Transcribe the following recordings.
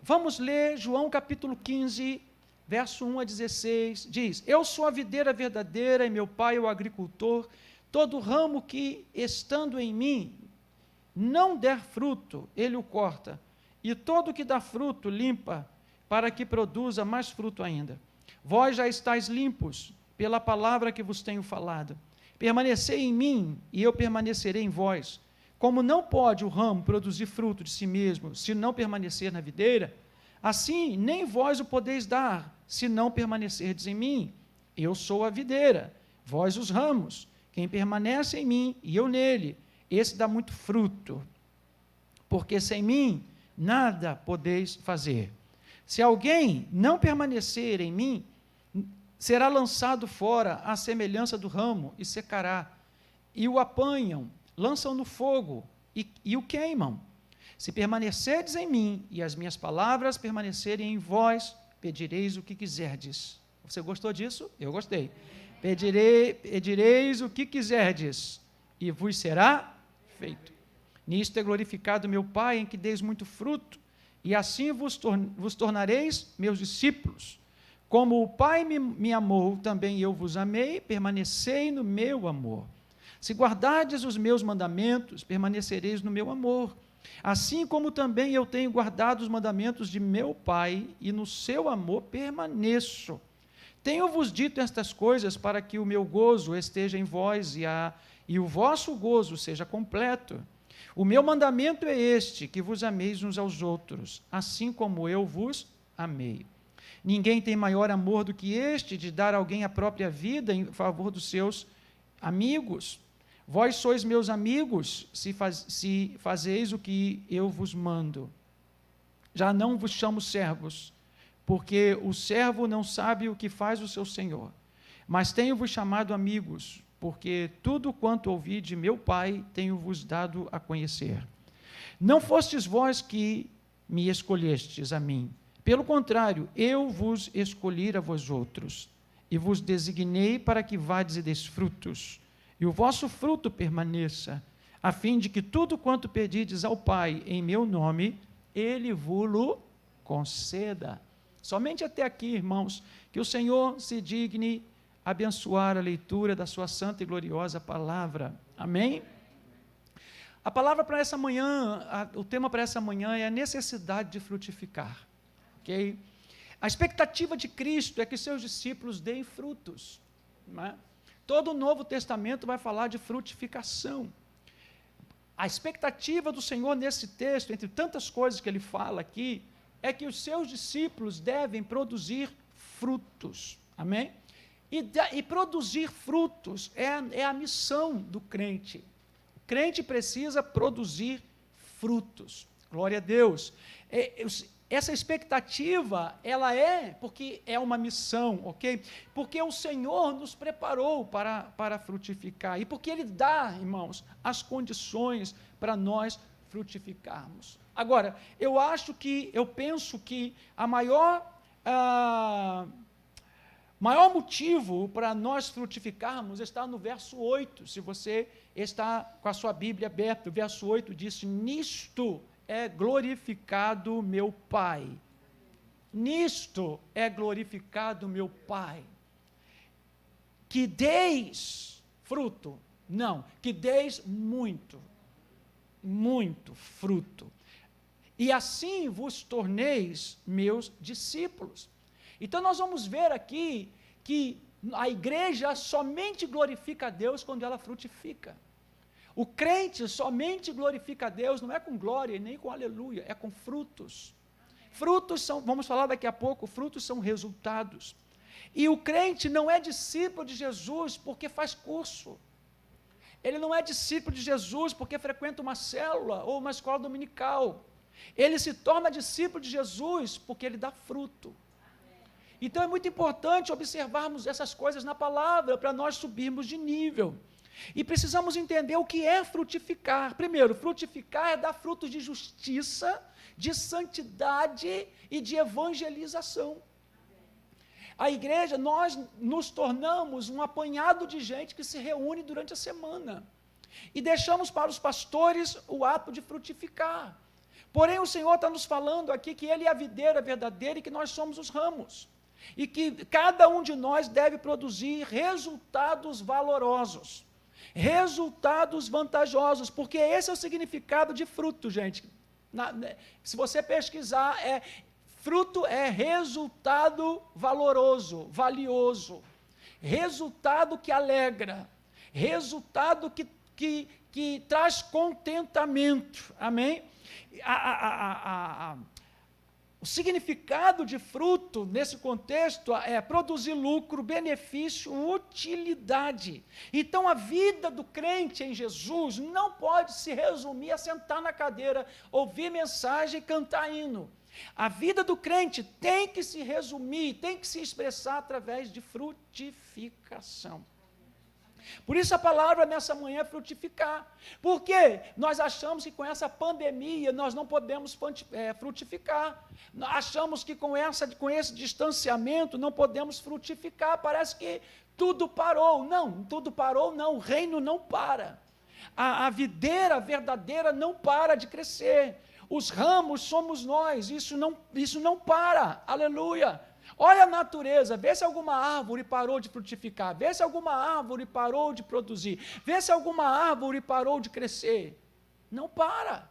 Vamos ler João capítulo 15, verso 1 a 16, diz: Eu sou a videira verdadeira e meu pai é o agricultor. Todo ramo que, estando em mim, não der fruto, ele o corta, e todo que dá fruto, limpa, para que produza mais fruto ainda. Vós já estáis limpos pela palavra que vos tenho falado. Permanecei em mim, e eu permanecerei em vós. Como não pode o ramo produzir fruto de si mesmo, se não permanecer na videira, assim nem vós o podeis dar, se não permanecerdes em mim. Eu sou a videira, vós os ramos. Quem permanece em mim e eu nele, esse dá muito fruto, porque sem mim nada podeis fazer. Se alguém não permanecer em mim, será lançado fora à semelhança do ramo e secará. E o apanham, lançam no fogo e o queimam. Se permanecerdes em mim e as minhas palavras permanecerem em vós, pedireis o que quiserdes. Você gostou disso? Eu gostei. Pedireis o que quiserdes, e vos será feito. Nisto é glorificado meu Pai, em que deis muito fruto, e assim vos tornareis meus discípulos. Como o Pai me amou, também eu vos amei, permanecei no meu amor. Se guardardes os meus mandamentos, permanecereis no meu amor. Assim como também eu tenho guardado os mandamentos de meu Pai, e no seu amor permaneço. Tenho-vos dito estas coisas para que o meu gozo esteja em vós e o vosso gozo seja completo. O meu mandamento é este, que vos ameis uns aos outros, assim como eu vos amei. Ninguém tem maior amor do que este, de dar a alguém a própria vida em favor dos seus amigos. Vós sois meus amigos, se fazeis o que eu vos mando. Já não vos chamo servos, porque o servo não sabe o que faz o seu senhor. Mas tenho-vos chamado amigos, porque tudo quanto ouvi de meu Pai tenho-vos dado a conhecer. Não fostes vós que me escolhestes a mim. Pelo contrário, eu vos escolhi a vós outros, e vos designei para que vades e deis frutos, e o vosso fruto permaneça, a fim de que tudo quanto pedides ao Pai em meu nome, Ele vos conceda. Somente até aqui, irmãos, que o Senhor se digne abençoar a leitura da sua santa e gloriosa palavra. Amém? A palavra para essa manhã, o tema para essa manhã é a necessidade de frutificar. Ok? A expectativa de Cristo é que seus discípulos deem frutos. Não é? Todo o Novo Testamento vai falar de frutificação. A expectativa do Senhor nesse texto, entre tantas coisas que ele fala aqui, é que os seus discípulos devem produzir frutos. Amém? E produzir frutos é a missão do crente. O crente precisa produzir frutos. Glória a Deus. Essa expectativa, ela porque é uma missão, ok? Porque o Senhor nos preparou para frutificar, e porque Ele dá, irmãos, as condições para nós frutificarmos. Agora, eu penso que a maior motivo para nós frutificarmos está no verso 8, se você está com a sua Bíblia aberta. O verso 8 diz: nisto é glorificado meu Pai. Nisto é glorificado meu Pai. Que deis fruto. Não, que deis muito fruto. E assim vos torneis meus discípulos. Então nós vamos ver aqui que a igreja somente glorifica a Deus quando ela frutifica. O crente somente glorifica a Deus, não é com glória e nem com aleluia, é com frutos. Frutos são, vamos falar daqui a pouco, frutos são resultados. E o crente não é discípulo de Jesus porque faz curso. Ele não é discípulo de Jesus porque frequenta uma célula ou uma escola dominical. Ele se torna discípulo de Jesus porque ele dá fruto. Então é muito importante observarmos essas coisas na palavra para nós subirmos de nível. E precisamos entender o que é frutificar. Primeiro, frutificar é dar frutos de justiça, de santidade e de evangelização. A igreja, nós nos tornamos um apanhado de gente que se reúne durante a semana. E deixamos para os pastores o ato de frutificar. Porém, o Senhor está nos falando aqui que Ele é a videira verdadeira e que nós somos os ramos. E que cada um de nós deve produzir resultados valorosos, resultados vantajosos, porque esse é o significado de fruto, gente. Se você pesquisar, fruto é resultado valoroso, valioso, resultado que alegra, resultado que traz contentamento, amém? O significado de fruto, nesse contexto, é produzir lucro, benefício, utilidade. Então, a vida do crente em Jesus não pode se resumir a sentar na cadeira, ouvir mensagem e cantar hino. A vida do crente tem que se resumir, tem que se expressar através de frutificação. Por isso a palavra nessa manhã é frutificar. Por quê? Nós achamos que com essa pandemia nós não podemos frutificar. Achamos que com esse distanciamento não podemos frutificar. Parece que tudo parou. Não, tudo parou não. O reino não para. A videira verdadeira não para de crescer. Os ramos somos nós. Isso não para. Aleluia. Olha a natureza, vê se alguma árvore parou de frutificar, vê se alguma árvore parou de produzir, vê se alguma árvore parou de crescer. Não para.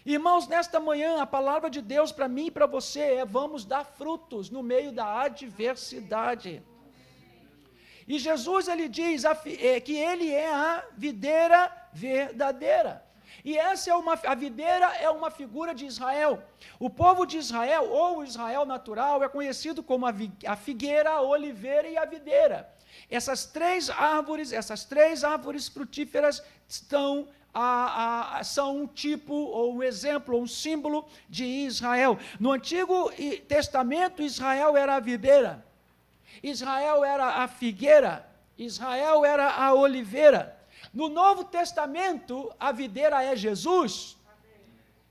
Irmãos, nesta manhã, a palavra de Deus para mim e para você é: vamos dar frutos no meio da adversidade. E Jesus, ele diz que ele é a videira verdadeira. E a videira é uma figura de Israel. O povo de Israel, ou o Israel natural, é conhecido como a figueira, a oliveira e a videira. Essas três árvores frutíferas são um tipo, ou um exemplo, ou um símbolo de Israel. No Antigo Testamento, Israel era a videira, Israel era a figueira, Israel era a oliveira. No Novo Testamento, a videira é Jesus. Amém.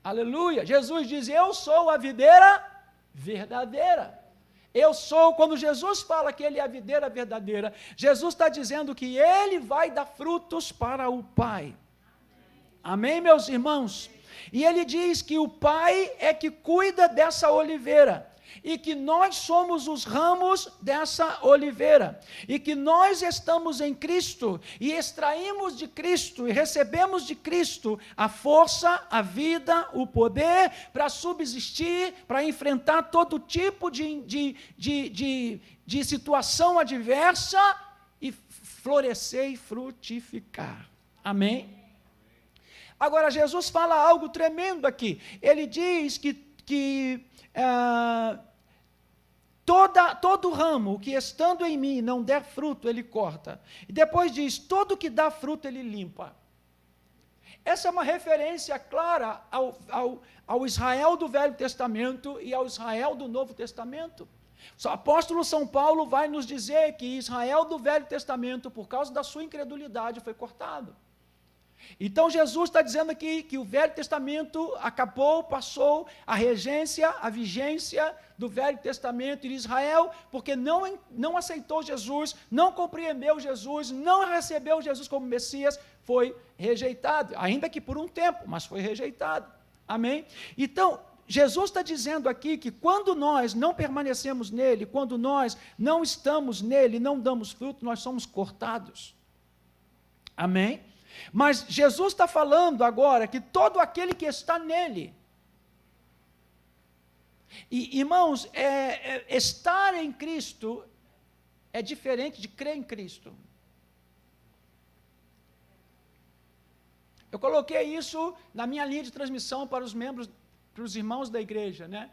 Aleluia. Jesus diz: eu sou a videira verdadeira. Eu sou, quando Jesus fala que ele é a videira verdadeira, Jesus está dizendo que ele vai dar frutos para o Pai. Amém, meus irmãos? E ele diz que o Pai é que cuida dessa oliveira. E que nós somos os ramos dessa oliveira, e que nós estamos em Cristo, e extraímos de Cristo, e recebemos de Cristo a força, a vida, o poder, para subsistir, para enfrentar todo tipo de situação adversa, e florescer e frutificar. Amém? Agora, Jesus fala algo tremendo aqui. Ele diz que todo ramo que estando em mim não der fruto, ele corta. E depois diz: todo que dá fruto, ele limpa. Essa é uma referência clara ao Israel do Velho Testamento e ao Israel do Novo Testamento. O apóstolo São Paulo vai nos dizer que Israel do Velho Testamento, por causa da sua incredulidade, foi cortado. Então Jesus está dizendo aqui que o Velho Testamento acabou, passou a regência, a vigência do Velho Testamento de Israel, porque não aceitou Jesus, não compreendeu Jesus, não recebeu Jesus como Messias, foi rejeitado, ainda que por um tempo, mas foi rejeitado. Amém? Então, Jesus está dizendo aqui que quando nós não permanecemos nele, quando nós não estamos nele, não damos fruto, nós somos cortados. Amém? Mas Jesus está falando agora que todo aquele que está nele, e irmãos, estar em Cristo é diferente de crer em Cristo. Eu coloquei isso na minha linha de transmissão para os membros, para os irmãos da igreja, né?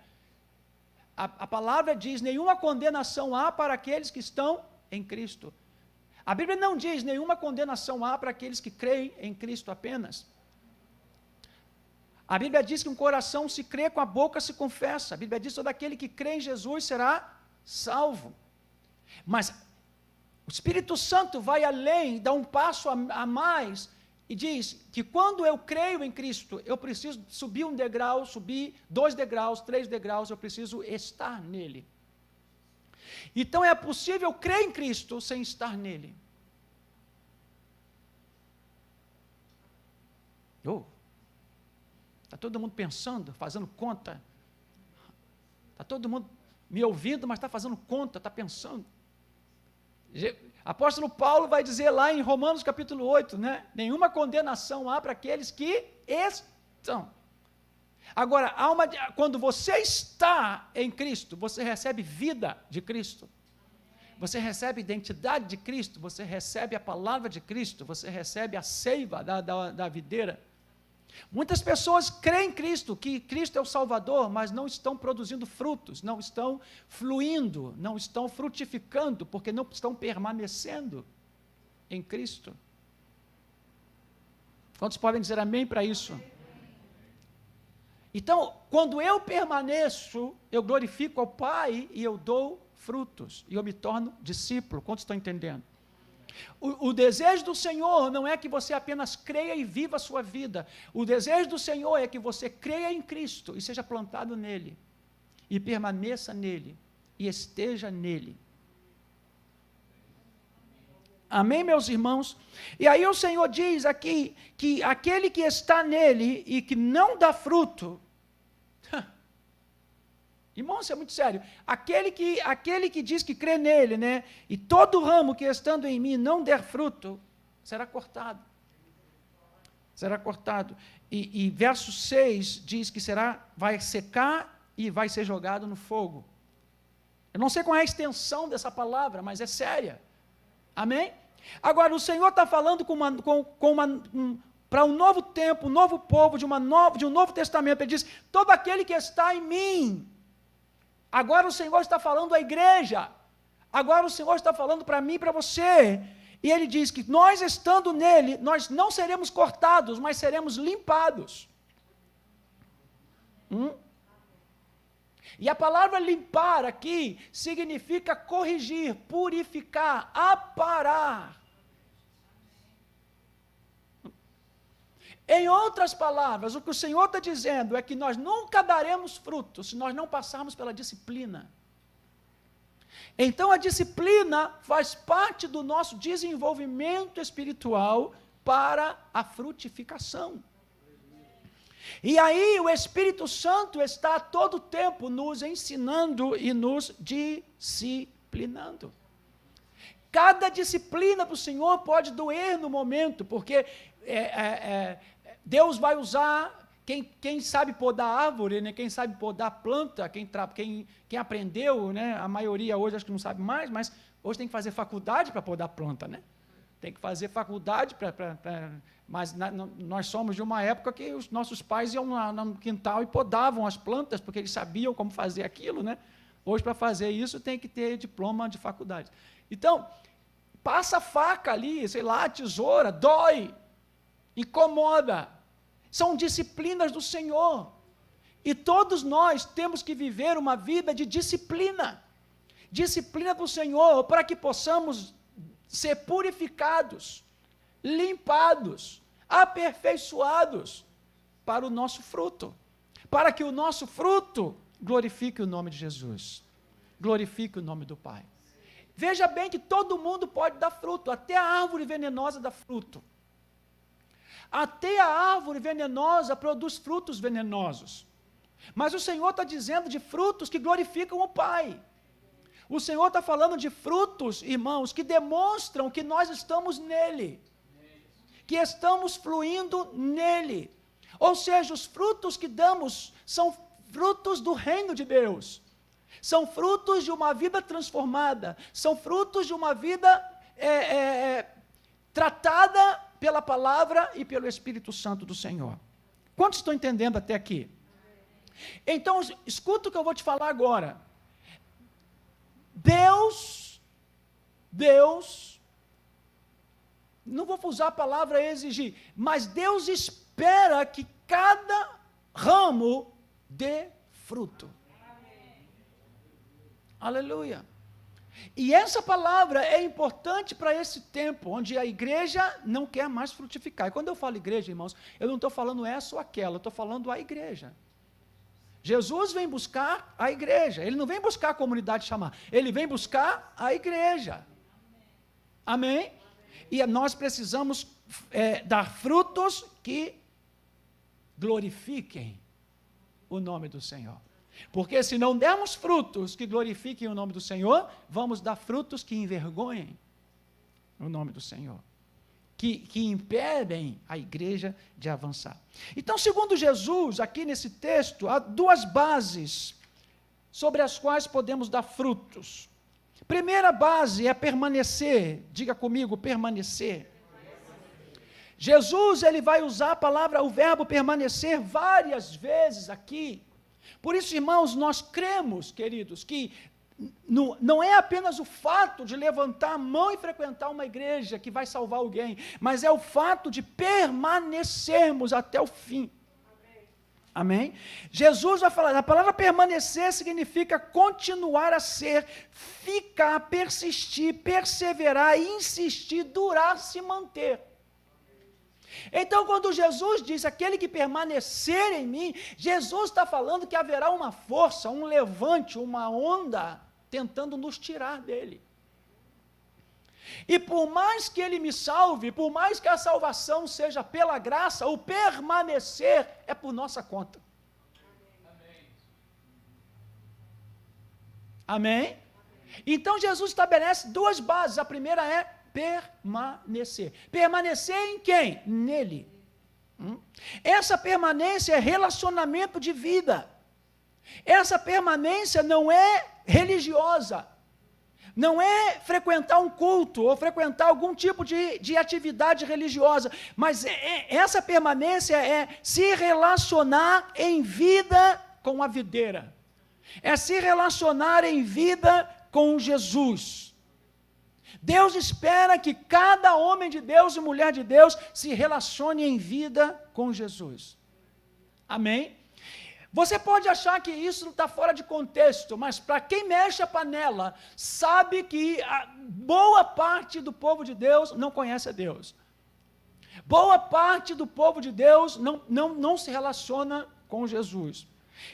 A palavra diz: nenhuma condenação há para aqueles que estão em Cristo. A Bíblia não diz: nenhuma condenação há para aqueles que creem em Cristo apenas. A Bíblia diz que um coração se crê, com a boca se confessa. A Bíblia diz que todo aquele que crê em Jesus será salvo. Mas o Espírito Santo vai além, dá um passo a mais, e diz que quando eu creio em Cristo, eu preciso subir um degrau, subir 2 degraus, 3 degraus, eu preciso estar nele. Então é possível crer em Cristo sem estar nele. Está todo mundo pensando, fazendo conta. Está todo mundo me ouvindo, mas está fazendo conta, está pensando. Apóstolo Paulo vai dizer lá em Romanos capítulo 8, né? Nenhuma condenação há para aqueles que estão. Agora, quando você está em Cristo, você recebe vida de Cristo. Você recebe identidade de Cristo, você recebe a palavra de Cristo, você recebe a seiva da videira. Muitas pessoas creem em Cristo, que Cristo é o Salvador, mas não estão produzindo frutos, não estão fluindo, não estão frutificando, porque não estão permanecendo em Cristo. Quantos podem dizer amém para isso? Então, quando eu permaneço, eu glorifico ao Pai e eu dou frutos, e eu me torno discípulo. Quantos estão entendendo? O desejo do Senhor não é que você apenas creia e viva a sua vida. O desejo do Senhor é que você creia em Cristo e seja plantado nele, e permaneça nele, e esteja nele. Amém, meus irmãos? E aí o Senhor diz aqui, que aquele que está nele e que não dá fruto, irmão, isso é muito sério. Aquele que diz que crê nele, né? E todo ramo que estando em mim não der fruto, será cortado. Será cortado. E verso 6 diz que vai secar e vai ser jogado no fogo. Eu não sei qual é a extensão dessa palavra, mas é séria. Amém? Agora, o Senhor está falando para um novo tempo, um novo povo, de um novo testamento. Ele diz, todo aquele que está em mim. Agora o Senhor está falando à igreja, agora o Senhor está falando para mim e para você, e Ele diz que nós estando nele, nós não seremos cortados, mas seremos limpados. E a palavra limpar aqui significa corrigir, purificar, aparar. Em outras palavras, o que o Senhor está dizendo é que nós nunca daremos fruto se nós não passarmos pela disciplina. Então, a disciplina faz parte do nosso desenvolvimento espiritual para a frutificação. E aí, o Espírito Santo está a todo tempo nos ensinando e nos disciplinando. Cada disciplina do Senhor pode doer no momento, porque Deus vai usar quem sabe podar árvore, né? Quem sabe podar planta, quem aprendeu, né? A maioria hoje acho que não sabe mais, mas hoje tem que fazer faculdade para podar planta, né? Tem que fazer faculdade mas nós somos de uma época que os nossos pais iam no quintal e podavam as plantas, porque eles sabiam como fazer aquilo, né? Hoje, para fazer isso, tem que ter diploma de faculdade. Então, passa a faca ali, sei lá, a tesoura, dói, incomoda. São disciplinas do Senhor. E todos nós temos que viver uma vida de disciplina. Disciplina do Senhor, para que possamos ser purificados, limpados, aperfeiçoados para o nosso fruto. Para que o nosso fruto glorifique o nome de Jesus. Glorifique o nome do Pai. Veja bem que todo mundo pode dar fruto, até a árvore venenosa dá fruto. Até a árvore venenosa produz frutos venenosos. Mas o Senhor está dizendo de frutos que glorificam o Pai. O Senhor está falando de frutos, irmãos, que demonstram que nós estamos nele, que estamos fluindo nele. Ou seja, os frutos que damos são frutos do reino de Deus. São frutos de uma vida transformada, são frutos de uma vida tratada pela palavra e pelo Espírito Santo do Senhor. Quantos estão entendendo até aqui? Então, escuta o que eu vou te falar agora. Deus, não vou usar a palavra exigir, mas Deus espera que cada ramo dê fruto. Aleluia. E essa palavra é importante para esse tempo, onde a igreja não quer mais frutificar. E quando eu falo igreja, irmãos, eu não estou falando essa ou aquela, eu estou falando a igreja. Jesus vem buscar a igreja, ele não vem buscar a comunidade chamar, ele vem buscar a igreja. Amém? E nós precisamos dar frutos que glorifiquem o nome do Senhor. Porque se não dermos frutos que glorifiquem o nome do Senhor, vamos dar frutos que envergonhem o nome do Senhor, que impedem a igreja de avançar. Então, segundo Jesus, aqui nesse texto, há duas bases sobre as quais podemos dar frutos. Primeira base é permanecer. Diga comigo, permanecer. Jesus, ele vai usar a palavra, o verbo permanecer várias vezes aqui. Por isso, irmãos, nós cremos, queridos, que não é apenas o fato de levantar a mão e frequentar uma igreja que vai salvar alguém, mas é o fato de permanecermos até o fim. Amém? Jesus vai falar, a palavra permanecer significa continuar a ser, ficar, persistir, perseverar, insistir, durar, se manter. Então, quando Jesus diz, aquele que permanecer em mim, Jesus está falando que haverá uma força, um levante, uma onda, tentando nos tirar dele. E por mais que ele me salve, por mais que a salvação seja pela graça, o permanecer é por nossa conta. Amém? Então, Jesus estabelece duas bases. A primeira é permanecer. Permanecer em quem? Nele. Essa permanência é relacionamento de vida. Essa permanência não é religiosa. Não é frequentar um culto ou frequentar algum tipo de atividade religiosa, mas essa permanência é se relacionar em vida com a videira. É se relacionar em vida com Jesus. Deus espera que cada homem de Deus e mulher de Deus se relacione em vida com Jesus. Amém? Você pode achar que isso está fora de contexto, mas para quem mexe a panela, sabe que a boa parte do povo de Deus não conhece a Deus. Boa parte do povo de Deus não se relaciona com Jesus.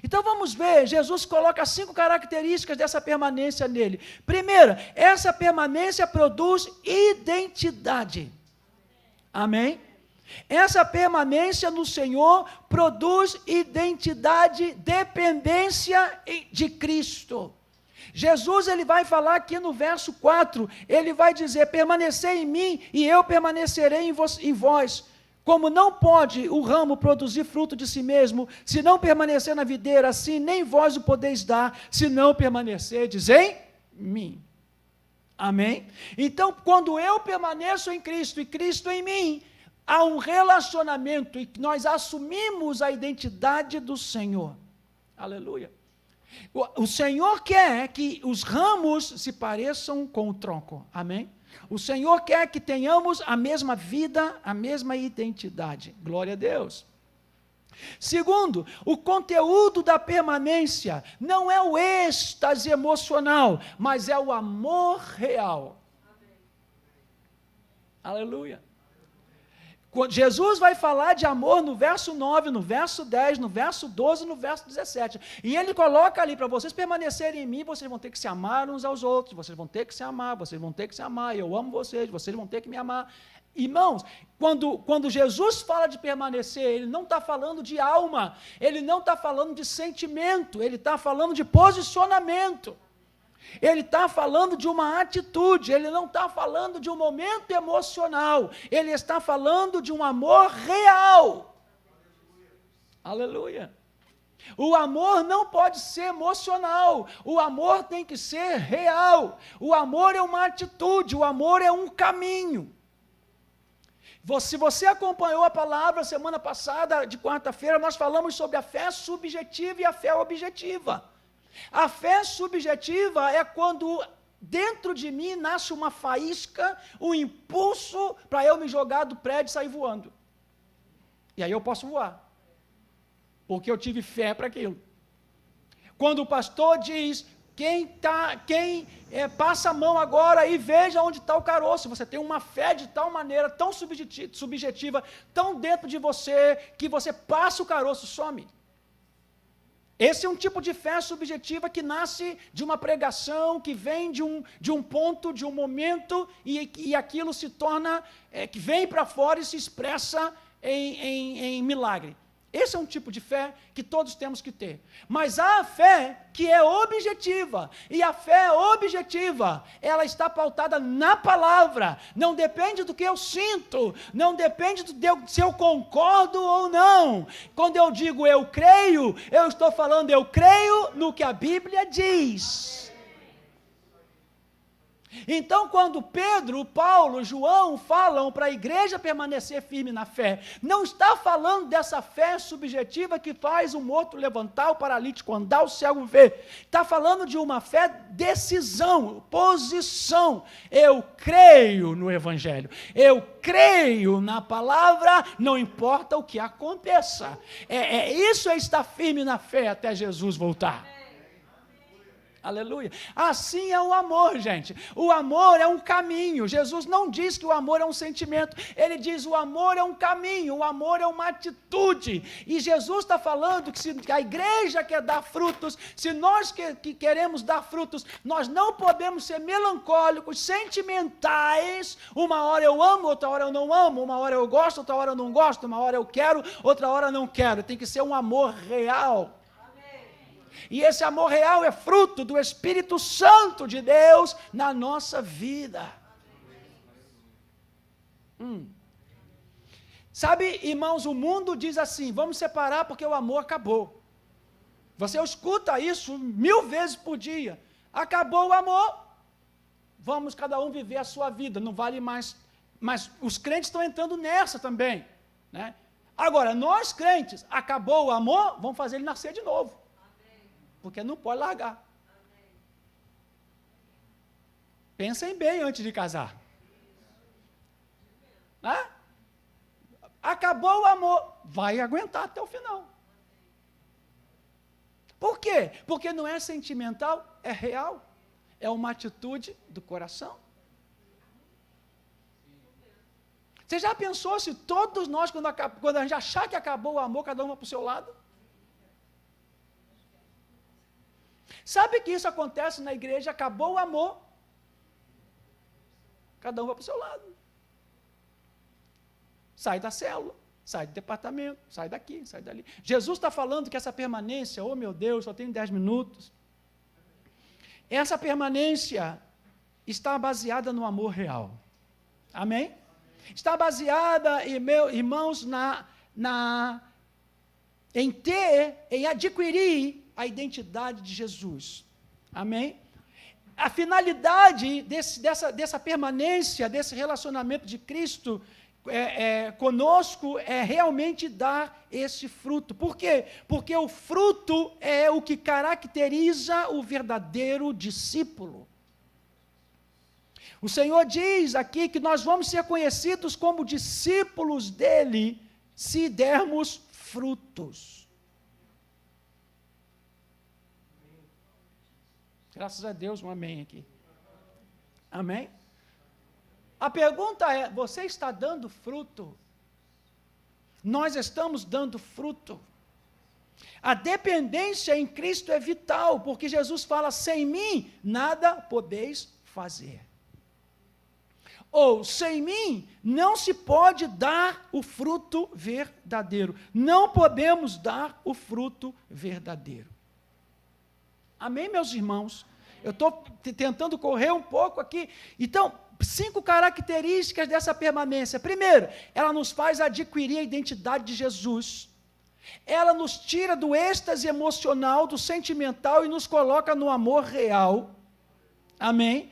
Então vamos ver, Jesus coloca 5 características dessa permanência nele. Primeira, essa permanência produz identidade. Amém? Essa permanência no Senhor produz identidade, dependência de Cristo. Jesus, ele vai falar aqui no verso 4, ele vai dizer, permanecer em mim e eu permanecerei em vós. Como não pode o ramo produzir fruto de si mesmo, se não permanecer na videira, assim nem vós o podeis dar, se não permanecerdes em mim. Amém? Então, quando eu permaneço em Cristo e Cristo em mim, há um relacionamento e nós assumimos a identidade do Senhor. Aleluia. O Senhor quer que os ramos se pareçam com o tronco. Amém? O Senhor quer que tenhamos a mesma vida, a mesma identidade. Glória a Deus. Segundo, o conteúdo da permanência não é o êxtase emocional, mas é o amor real. Aleluia. Jesus vai falar de amor no verso 9, no verso 10, no verso 12, no verso 17. E ele coloca ali, para vocês permanecerem em mim, vocês vão ter que se amar uns aos outros, vocês vão ter que se amar, vocês vão ter que se amar, eu amo vocês vão ter que me amar. Irmãos, quando Jesus fala de permanecer, ele não está falando de alma, ele não está falando de sentimento, ele está falando de posicionamento. Ele está falando de uma atitude, ele não está falando de um momento emocional, ele está falando de um amor real. Aleluia. O amor não pode ser emocional, o amor tem que ser real. O amor é uma atitude, o amor é um caminho. Se você acompanhou a palavra semana passada, de quarta-feira, nós falamos sobre a fé subjetiva e a fé objetiva. A fé subjetiva é quando dentro de mim nasce uma faísca, um impulso para eu me jogar do prédio e sair voando. E aí eu posso voar, porque eu tive fé para aquilo. Quando o pastor diz, passa a mão agora e veja onde está o caroço, você tem uma fé de tal maneira, tão subjetiva, tão dentro de você, que você passa o caroço, some. Esse é um tipo de fé subjetiva que nasce de uma pregação, que vem de um ponto, de um momento, e aquilo se torna, que vem para fora e se expressa em milagre. Esse é um tipo de fé que todos temos que ter. Mas há a fé que é objetiva. E a fé objetiva, ela está pautada na palavra. Não depende do que eu sinto. Não depende se eu concordo ou não. Quando eu digo eu creio, eu estou falando eu creio no que a Bíblia diz. Então, quando Pedro, Paulo, João falam para a igreja permanecer firme na fé, não está falando dessa fé subjetiva que faz o morto levantar, o paralítico andar, o cego ver. Está falando de uma fé decisão, posição. Eu creio no Evangelho, eu creio na palavra, não importa o que aconteça. Isso é estar firme na fé até Jesus voltar. Aleluia. Assim é o amor, gente. O amor é um caminho. Jesus não diz que o amor é um sentimento. Ele diz o amor é um caminho, o amor é uma atitude. E Jesus está falando que se a igreja quer dar frutos, se nós que queremos dar frutos, nós não podemos ser melancólicos, sentimentais. Uma hora eu amo, outra hora eu não amo. Uma hora eu gosto, outra hora eu não gosto. Uma hora eu quero, outra hora eu não quero. Tem que ser um amor real. E esse amor real é fruto do Espírito Santo de Deus na nossa vida. Sabe, irmãos, o mundo diz assim, vamos separar porque o amor acabou. Você escuta isso 1000 vezes por dia. Acabou o amor, vamos cada um viver a sua vida, não vale mais. Mas os crentes estão entrando nessa também, né? Agora, nós crentes, acabou o amor, vamos fazer ele nascer de novo. Porque não pode largar. Amém. Pensem bem antes de casar. Acabou o amor, vai aguentar até o final. Por quê? Porque não é sentimental, é real. É uma atitude do coração. Você já pensou se todos nós, quando a gente achar que acabou o amor, cada um vai para o seu lado? Sabe que isso acontece na igreja, acabou o amor, cada um vai para o seu lado. Sai da célula, sai do departamento, sai daqui, sai dali. Jesus está falando que essa permanência, oh meu Deus, só tenho 10 minutos. Essa permanência está baseada no amor real. Amém? Está baseada, irmãos, em adquirir a identidade de Jesus. Amém? A finalidade dessa permanência, desse relacionamento de Cristo conosco é realmente dar esse fruto. Por quê? Porque o fruto é o que caracteriza o verdadeiro discípulo. O Senhor diz aqui que nós vamos ser conhecidos como discípulos dele se dermos frutos. Graças a Deus, um amém aqui. Amém? A pergunta é, você está dando fruto? Nós estamos dando fruto. A dependência em Cristo é vital, porque Jesus fala, sem mim nada podeis fazer. Ou, sem mim não se pode dar o fruto verdadeiro. Não podemos dar o fruto verdadeiro. Amém, meus irmãos? Eu estou tentando correr um pouco aqui. Então, 5 características dessa permanência. Primeiro, ela nos faz adquirir a identidade de Jesus. Ela nos tira do êxtase emocional, do sentimental e nos coloca no amor real. Amém?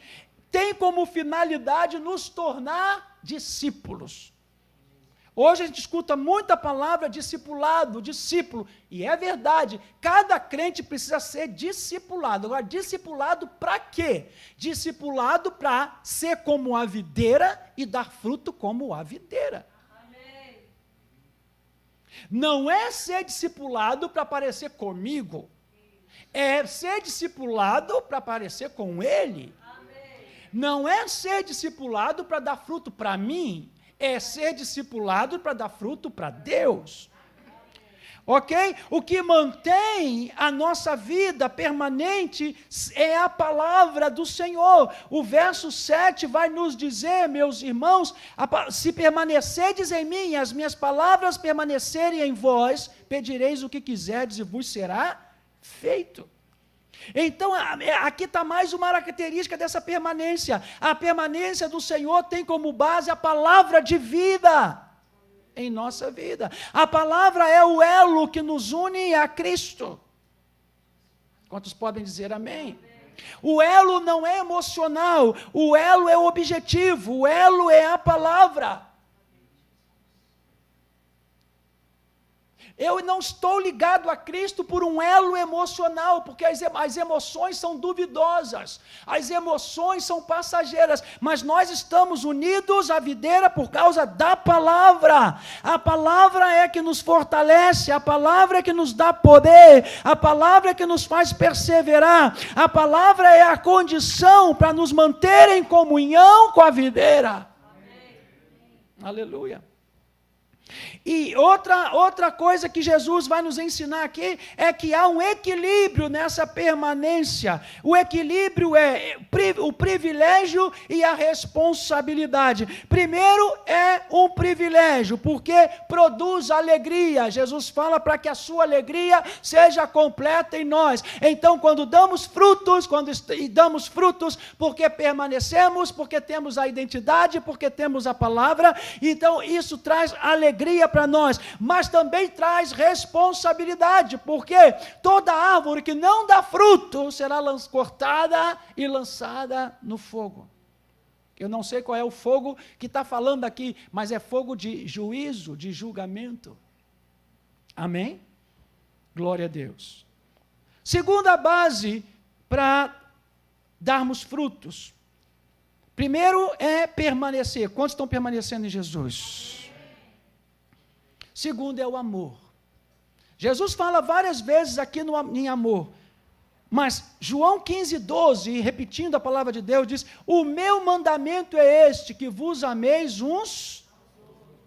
Tem como finalidade nos tornar discípulos. Hoje a gente escuta muita palavra discipulado, discípulo, e é verdade, cada crente precisa ser discipulado. Agora, discipulado para quê? Discipulado para ser como a videira e dar fruto como a videira. Amém. Não é ser discipulado para parecer comigo, é ser discipulado para parecer com ele. Amém. Não é ser discipulado para dar fruto para mim, é ser discipulado para dar fruto para Deus. Ok? O que mantém a nossa vida permanente é a palavra do Senhor. O verso 7 vai nos dizer, meus irmãos, se permanecerdes em mim e as minhas palavras permanecerem em vós, pedireis o que quiserdes e vos será feito. Então, aqui está mais uma característica dessa permanência. A permanência do Senhor tem como base a palavra de vida em nossa vida. A palavra é o elo que nos une a Cristo. Quantos podem dizer amém? O elo não é emocional, o elo é objetivo, o elo é a palavra. Eu não estou ligado a Cristo por um elo emocional, porque as emoções são duvidosas, as emoções são passageiras, mas nós estamos unidos à videira por causa da palavra. A palavra é que nos fortalece, a palavra é que nos dá poder, a palavra é que nos faz perseverar, a palavra é a condição para nos manter em comunhão com a videira. Amém. Aleluia. E outra coisa que Jesus vai nos ensinar aqui é que há um equilíbrio nessa permanência. O equilíbrio é o privilégio e a responsabilidade. Primeiro é um privilégio, porque produz alegria. Jesus fala para que a sua alegria seja completa em nós. Então, quando damos frutos, porque permanecemos, porque temos a identidade, porque temos a palavra, então isso traz alegria para nós, mas também traz responsabilidade, porque toda árvore que não dá fruto será cortada e lançada no fogo. Eu não sei qual é o fogo que está falando aqui, mas é fogo de juízo, de julgamento. Amém? Glória a Deus. Segunda base para darmos frutos. Primeiro é permanecer. Quantos estão permanecendo em Jesus? Segundo é o amor. Jesus fala várias vezes aqui em amor, mas João 15:12, repetindo a palavra de Deus, diz: o meu mandamento é este, que vos ameis uns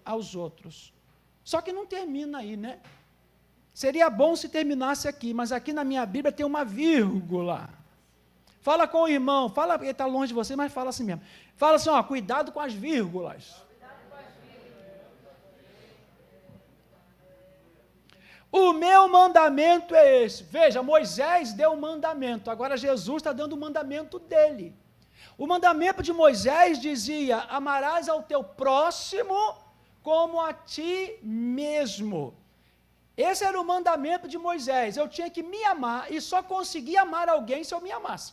aos outros. Só que não termina aí, né? Seria bom se terminasse aqui, mas aqui na minha Bíblia tem uma vírgula. Fala com o irmão, fala, ele está longe de você, mas fala assim mesmo. Fala assim, ó, cuidado com as vírgulas. O meu mandamento é esse. Veja, Moisés deu um mandamento, agora Jesus está dando o mandamento dele. O mandamento de Moisés dizia: amarás ao teu próximo como a ti mesmo. Esse era o mandamento de Moisés. Eu tinha que me amar e só conseguia amar alguém se eu me amasse.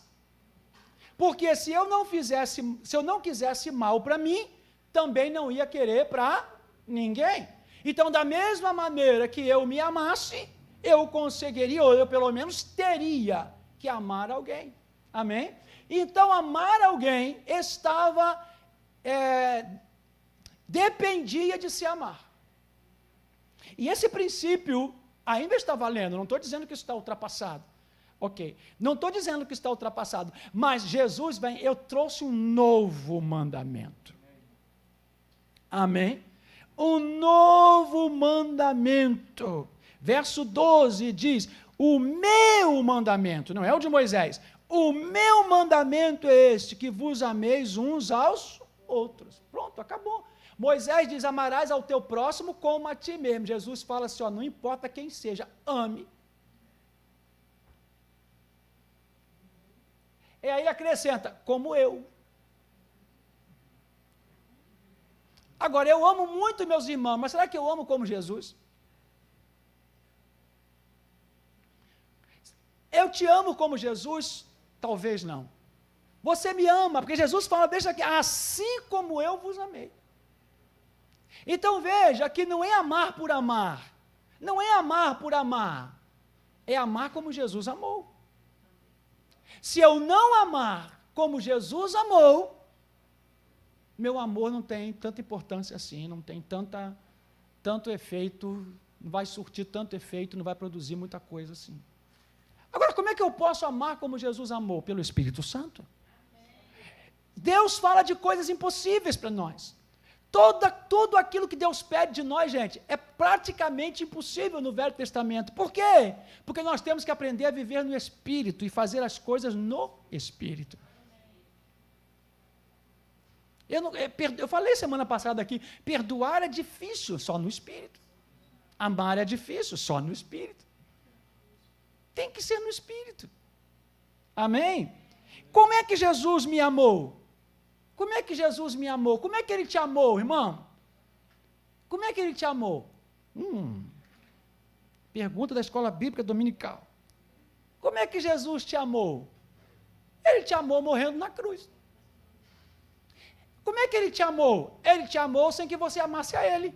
Porque se eu não quisesse mal para mim, também não ia querer para ninguém. Então, da mesma maneira que eu me amasse, eu conseguiria, ou eu pelo menos teria que amar alguém. Amém? Então, amar alguém dependia de se amar. E esse princípio ainda está valendo, não estou dizendo que isso está ultrapassado. Ok, não estou dizendo que está ultrapassado, mas Jesus vem, eu trouxe um novo mandamento. Amém? Um novo mandamento. Verso 12 diz: o meu mandamento, não é o de Moisés, o meu mandamento é este, que vos ameis uns aos outros. Pronto, acabou. Moisés diz: amarás ao teu próximo como a ti mesmo. Jesus fala assim, ó, não importa quem seja, ame. E aí ele acrescenta, como eu. Agora, eu amo muito meus irmãos, mas será que eu amo como Jesus? Eu te amo como Jesus? Talvez não. Você me ama, porque Jesus fala, deixa aqui, assim como eu vos amei. Então veja que não é amar por amar, não é amar por amar, é amar como Jesus amou. Se eu não amar como Jesus amou, meu amor não tem tanta importância assim, não tem tanto efeito, não vai surtir tanto efeito, não vai produzir muita coisa assim. Agora, como é que eu posso amar como Jesus amou? Pelo Espírito Santo. Deus fala de coisas impossíveis para nós. tudo aquilo que Deus pede de nós, gente, é praticamente impossível no Velho Testamento. Por quê? Porque nós temos que aprender a viver no Espírito e fazer as coisas no Espírito. Eu falei semana passada aqui, perdoar é difícil só no Espírito. Amar é difícil só no Espírito. Tem que ser no Espírito. Amém? Como é que Jesus me amou? Como é que Jesus me amou? Como é que Ele te amou, irmão? Como é que Ele te amou? Pergunta da escola bíblica dominical. Como é que Jesus te amou? Ele te amou morrendo na cruz. Como é que Ele te amou? Ele te amou sem que você amasse a Ele.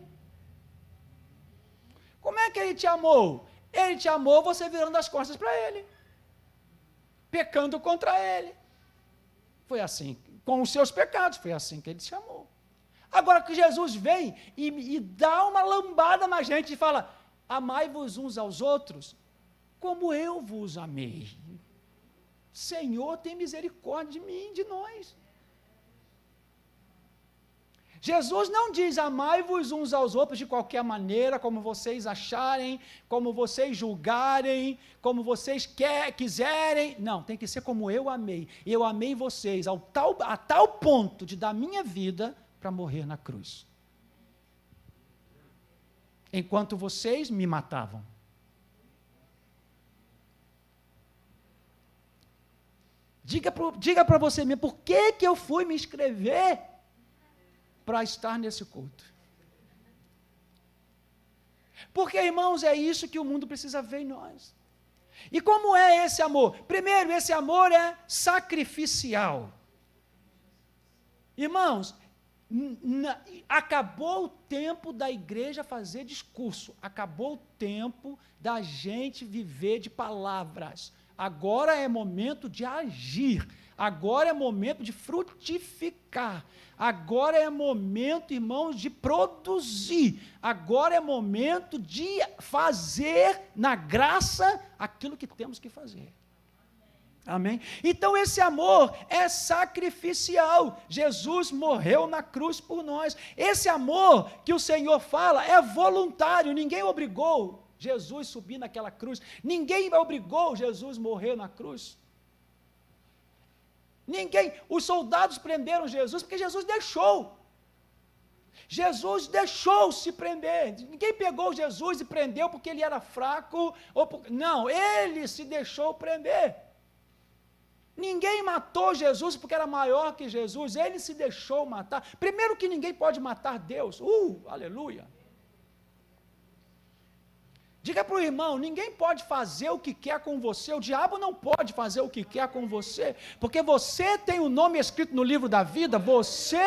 Como é que Ele te amou? Ele te amou você virando as costas para Ele, pecando contra Ele. Foi assim, com os seus pecados, foi assim que Ele te amou. Agora que Jesus vem e dá uma lambada na gente e fala, amai-vos uns aos outros, como eu vos amei. Senhor, tem misericórdia de mim, de nós. Jesus não diz, amai-vos uns aos outros de qualquer maneira, como vocês acharem, como vocês julgarem, como vocês quiserem. Não, tem que ser como eu amei. Eu amei vocês a tal ponto de dar minha vida para morrer na cruz. Enquanto vocês me matavam. Diga para você mesmo, por que eu fui me inscrever para estar nesse culto? Porque, irmãos, é isso que o mundo precisa ver em nós. E como é esse amor? Primeiro, esse amor é sacrificial. Irmãos, acabou o tempo da igreja fazer discurso, acabou o tempo da gente viver de palavras. Agora é momento de agir, agora é momento de frutificar, agora é momento, irmãos, de produzir, agora é momento de fazer na graça aquilo que temos que fazer. Amém? Então esse amor é sacrificial. Jesus morreu na cruz por nós. Esse amor que o Senhor fala é voluntário, ninguém obrigou Jesus subir naquela cruz, ninguém obrigou Jesus morrer na cruz. Ninguém, os soldados prenderam Jesus porque Jesus deixou. Jesus deixou se prender. Ninguém pegou Jesus e prendeu porque ele era fraco, não, ele se deixou prender. Ninguém matou Jesus porque era maior que Jesus, ele se deixou matar. Primeiro que ninguém pode matar Deus, aleluia. Diga para o irmão, ninguém pode fazer o que quer com você, o diabo não pode fazer o que quer com você, porque você tem o nome escrito no livro da vida, você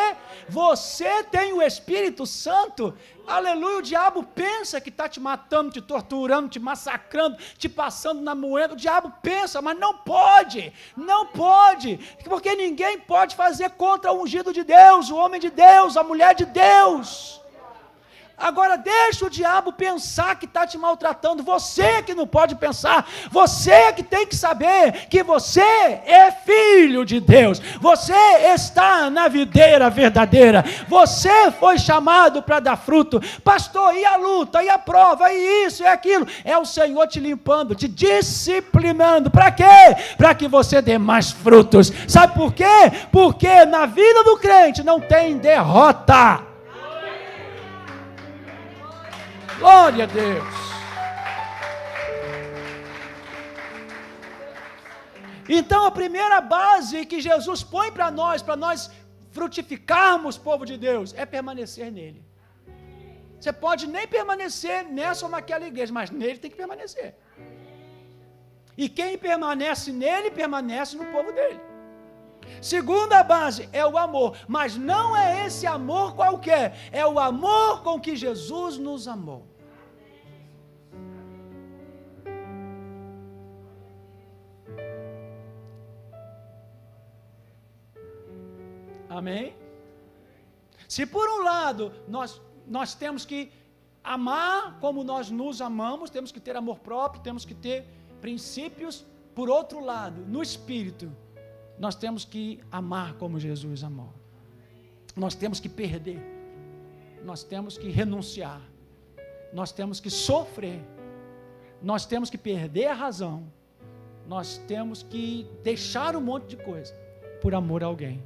tem o Espírito Santo, aleluia. O diabo pensa que está te matando, te torturando, te massacrando, te passando na moeda, o diabo pensa, mas não pode, porque ninguém pode fazer contra o ungido de Deus, o homem de Deus, a mulher de Deus. Agora deixa o diabo pensar que está te maltratando, você que não pode pensar, você que tem que saber que você é filho de Deus, você está na videira verdadeira, você foi chamado para dar fruto. Pastor, e a luta, e a prova, e isso, e aquilo, é o Senhor te limpando, te disciplinando, para quê? Para que você dê mais frutos. Sabe por quê? Porque na vida do crente não tem derrota. Glória a Deus. Então a primeira base que Jesus põe para nós frutificarmos, povo de Deus, é permanecer nele. Você pode nem permanecer nessa ou naquela igreja, mas nele tem que permanecer. E quem permanece nele, permanece no povo dele. Segunda base é o amor, mas não é esse amor qualquer, é o amor com que Jesus nos amou. Amém? Se por um lado nós temos que amar como nós nos amamos, temos que ter amor próprio, temos que ter princípios, por outro lado, no Espírito, nós temos que amar como Jesus amou. Nós temos que perder. nós temos que renunciar, nós temos que sofrer, nós temos que perder a razão, nós temos que deixar um monte de coisa por amor a alguém.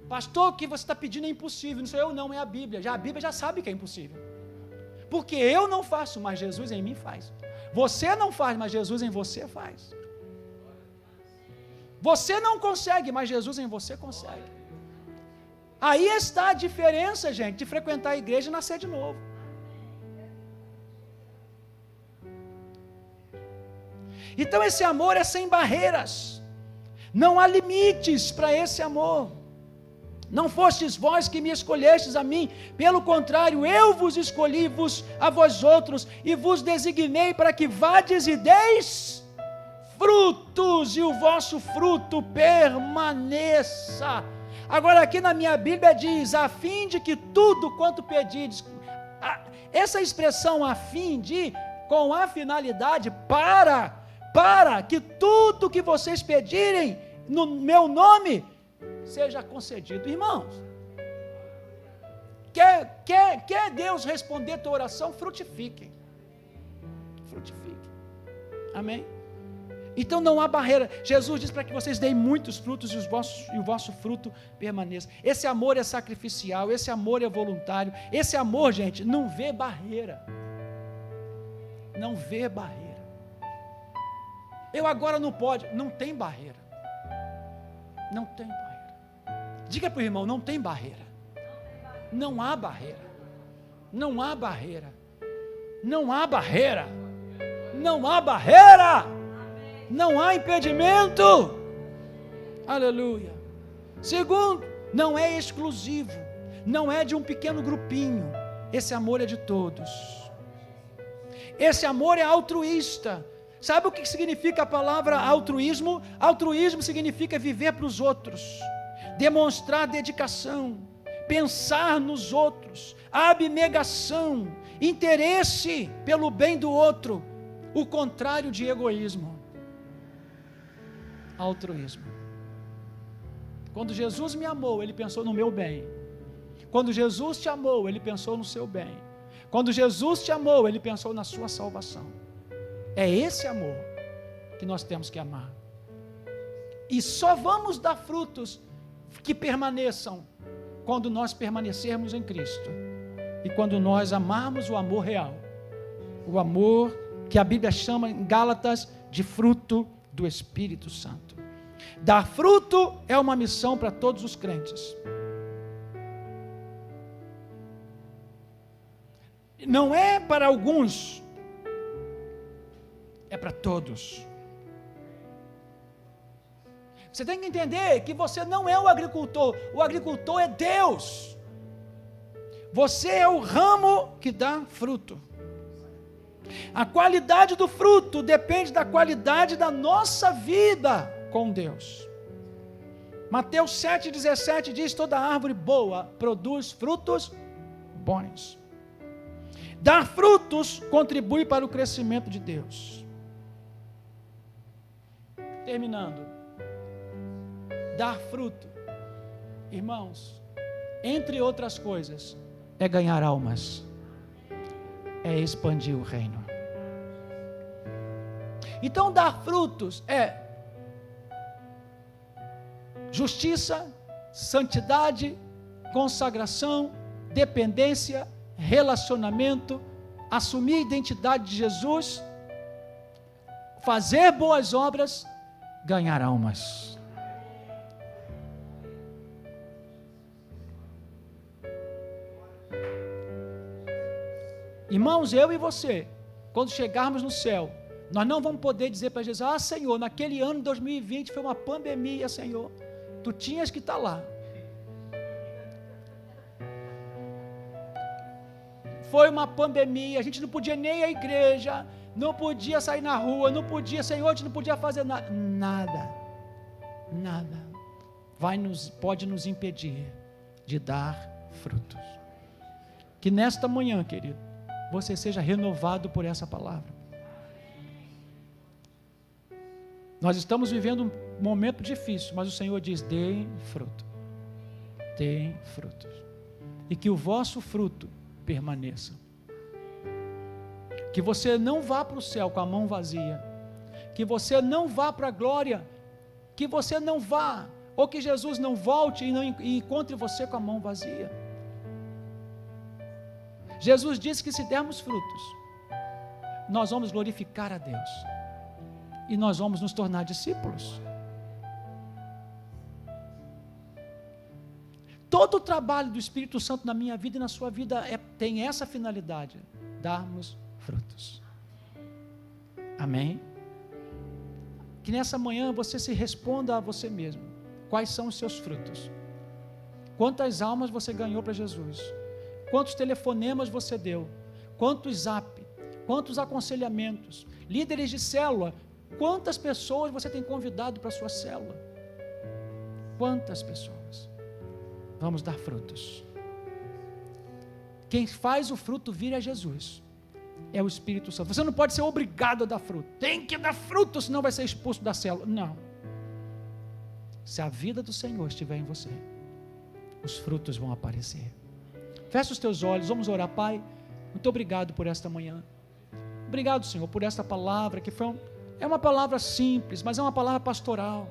Pastor, o que você está pedindo é impossível. Não sou eu não, é a Bíblia. A Bíblia já sabe que é impossível. Porque eu não faço, mas Jesus em mim faz. Você não faz, mas Jesus em você faz. Você não consegue, mas Jesus em você consegue. Aí está a diferença, gente, de frequentar a igreja e nascer de novo. Então esse amor é sem barreiras. Não há limites para esse amor. Não fostes vós que me escolhestes a mim, pelo contrário, eu vos escolhi a vós outros, e vos designei para que vades e deis frutos, e o vosso fruto permaneça. Agora aqui na minha Bíblia diz, a fim de que tudo quanto pedides, essa expressão a fim de, com a finalidade, para que tudo que vocês pedirem no meu nome, seja concedido. Irmãos, quer Deus responder tua oração? Frutifique. Amém? Então não há barreira. Jesus diz para que vocês deem muitos frutos e o vosso fruto permaneça. Esse amor é sacrificial, esse amor é voluntário, esse amor, gente, não vê barreira. Não vê barreira. Eu agora não pode, não tem barreira. Não tem barreira. Diga para o irmão, não tem barreira. Não há barreira. Não há barreira. Não há barreira. Não há barreira. Não há impedimento. Aleluia. Segundo, não é exclusivo. Não é de um pequeno grupinho. Esse amor é de todos. Esse amor é altruísta. Sabe o que significa a palavra altruísmo? Altruísmo significa viver para os outros, demonstrar dedicação, pensar nos outros, abnegação, interesse pelo bem do outro, o contrário de egoísmo. Altruísmo. Quando Jesus me amou, Ele pensou no meu bem. Quando Jesus te amou, Ele pensou no seu bem. Quando Jesus te amou, Ele pensou na sua salvação. É esse amor que nós temos que amar. E só vamos dar frutos que permaneçam quando nós permanecermos em Cristo. E quando nós amarmos o amor real. O amor que a Bíblia chama em Gálatas de fruto do Espírito Santo. Dar fruto é uma missão para todos os crentes. Não é para alguns, é para todos. Você tem que entender que você não é o agricultor é Deus. Você é o ramo que dá fruto. A qualidade do fruto depende da qualidade da nossa vida com Deus. Mateus 7,17 diz: toda árvore boa produz frutos bons. Dar frutos contribui para o crescimento de Deus. Terminando. Dar fruto, irmãos, entre outras coisas, é ganhar almas, é expandir o reino. Então, dar frutos é justiça, santidade, consagração, dependência, relacionamento, assumir a identidade de Jesus, fazer boas obras, ganhar almas. Irmãos, eu e você, quando chegarmos no céu, nós não vamos poder dizer para Jesus: ah, Senhor, naquele ano de 2020 foi uma pandemia, Senhor, tu tinhas que estar lá. Foi uma pandemia, a gente não podia nem ir à igreja, não podia sair na rua, não podia, Senhor, a gente não podia fazer nada. Pode nos impedir de dar frutos. Que nesta manhã, querido, você seja renovado por essa palavra. Nós estamos vivendo um momento difícil, mas o Senhor diz: deem fruto. Deem frutos. e que o vosso fruto permaneça. Que você não vá para o céu com a mão vazia, que você não vá para a glória, que você não vá, ou que Jesus não volte e encontre você com a mão vazia. Jesus disse que se dermos frutos, nós vamos glorificar a Deus, e nós vamos nos tornar discípulos. Todo o trabalho do Espírito Santo na minha vida e na sua vida tem essa finalidade: darmos frutos. Amém? Que nessa manhã você se responda a você mesmo: quais são os seus frutos? Quantas almas você ganhou para Jesus? Quantos telefonemas você deu? Quantos zap? Quantos aconselhamentos? Líderes de célula, quantas pessoas você tem convidado para a sua célula? Quantas pessoas? Vamos dar frutos. Quem faz o fruto vir é Jesus, é o Espírito Santo. Você não pode ser obrigado a dar fruto, tem que dar fruto, senão vai ser expulso da célula. Não. Se a vida do Senhor estiver em você, os frutos vão aparecer. Fecha os teus olhos, vamos orar. Pai, muito obrigado por esta manhã. Obrigado, Senhor, por esta palavra que é uma palavra simples, mas é uma palavra pastoral,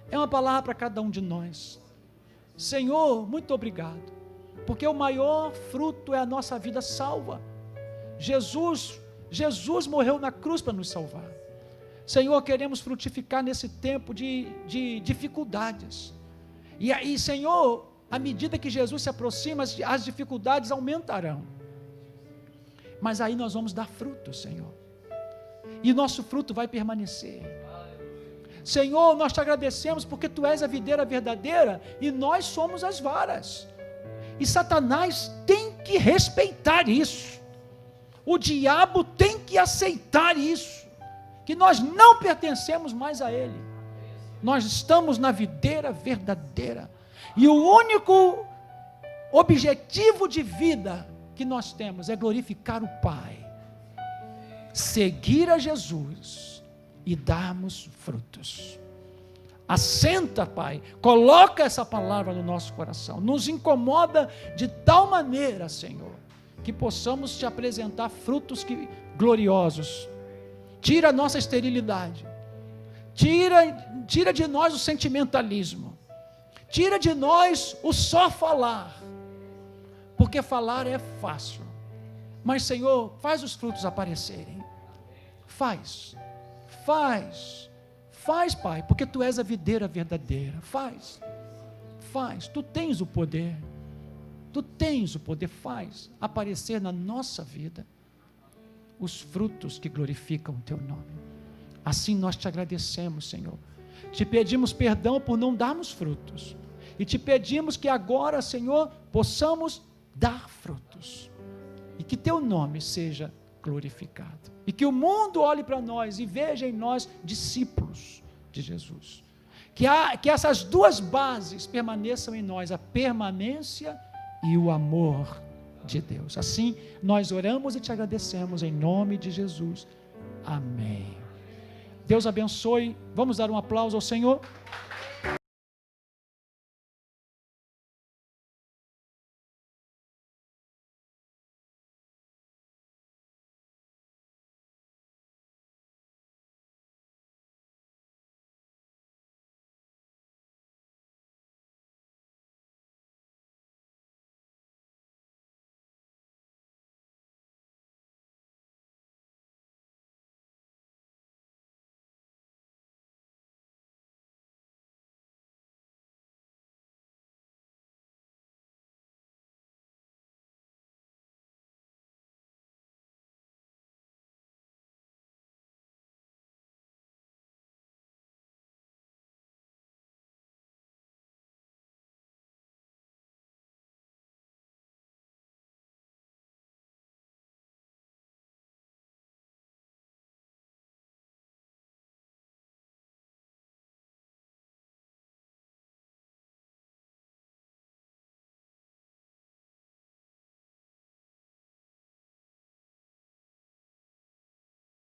é uma palavra para cada um de nós. Senhor, muito obrigado, porque o maior fruto é a nossa vida salva. Jesus morreu na cruz para nos salvar. Senhor, queremos frutificar nesse tempo de dificuldades, e aí, Senhor, à medida que Jesus se aproxima, as dificuldades aumentarão, mas aí nós vamos dar fruto, Senhor, e nosso fruto vai permanecer. Senhor, nós te agradecemos porque Tu és a videira verdadeira e nós somos as varas, e Satanás tem que respeitar isso, o diabo tem que aceitar isso, que nós não pertencemos mais a ele, nós estamos na videira verdadeira, e o único objetivo de vida que nós temos é glorificar o Pai, seguir a Jesus e darmos frutos. Assenta, Pai, coloca essa palavra no nosso coração, nos incomoda de tal maneira, Senhor, que possamos te apresentar frutos gloriosos. Tira a nossa esterilidade, tira de nós o sentimentalismo, tira de nós o só falar, porque falar é fácil, mas Senhor, faz os frutos aparecerem, faz, Pai, porque Tu és a videira verdadeira, faz, Tu tens o poder, faz aparecer na nossa vida os frutos que glorificam o Teu nome. Assim nós te agradecemos, Senhor, te pedimos perdão por não darmos frutos, e te pedimos que agora, Senhor, possamos dar frutos, e que Teu nome seja glorificado, e que o mundo olhe para nós e veja em nós discípulos de Jesus, que essas duas bases permaneçam em nós, a permanência e o amor de Deus. Assim nós oramos e te agradecemos em nome de Jesus, amém. Deus abençoe, vamos dar um aplauso ao Senhor.